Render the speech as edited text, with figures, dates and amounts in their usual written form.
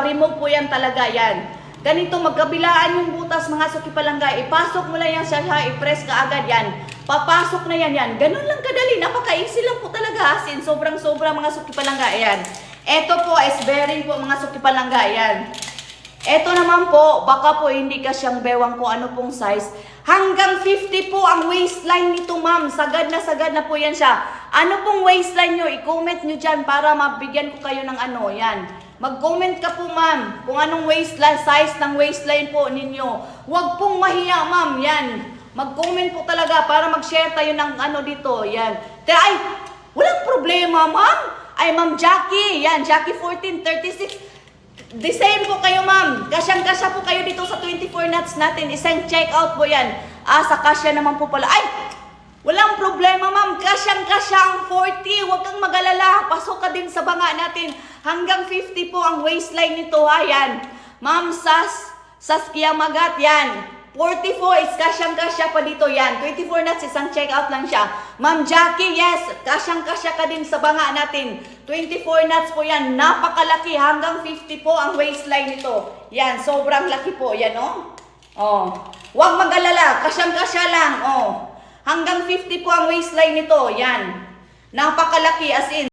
remove po yan talaga yan. Ganito, magkabilaan yung butas mga sukipalangga. Ipasok mo lang yan siya, i-press ka agad yan. Papasok na yan. Ganun lang kadali. Napaka-easy lang po talaga. As in, sobrang-sobra mga sukipalangga. Ayan. Ito po is bearing po mga sukipalangga. Ayan. Ito naman po, baka po hindi ka siyang bewang kung ano pong size. Hanggang 50 po ang waistline nito, ma'am. Sagad na po yan siya. Ano pong waistline nyo? I-comment nyo dyan para mabigyan ko kayo ng ano. Yan. Mag-comment ka po, ma'am, kung anong waistline, size ng waistline po ninyo. Huwag pong mahiya, ma'am. Yan. Mag-comment po talaga para mag-share tayo ng ano dito. Yan. Ay, walang problema, ma'am. Ay, ma'am Jackie. Yan, Jackie 1436. The same po kayo, ma'am. Kasyang-kasya po kayo dito sa 24 knots natin. Isang check out po yan. Sa kasya naman po pala. Ay! Walang problema, ma'am. Kasyang-kasya ang 40. Huwag kang mag-alala. Pasok ka din sa banga natin. Hanggang 50 po ang waistline nito, ha? Yan. Ma'am, Saskia Magat, yan. 44 is kasyang-kasya pa dito, yan. 24 knots, isang check out lang siya. Ma'am Jackie, yes. Kasyang-kasya ka din sa banga natin. 24 knots po yan. Napakalaki. Hanggang 50 po ang waistline nito. Yan. Sobrang laki po. Yan, oh. Oh. Huwag mag-alala. Kasyang-kasya lang. Oh. Hanggang 50 po ang waistline nito. Yan. Napakalaki as in.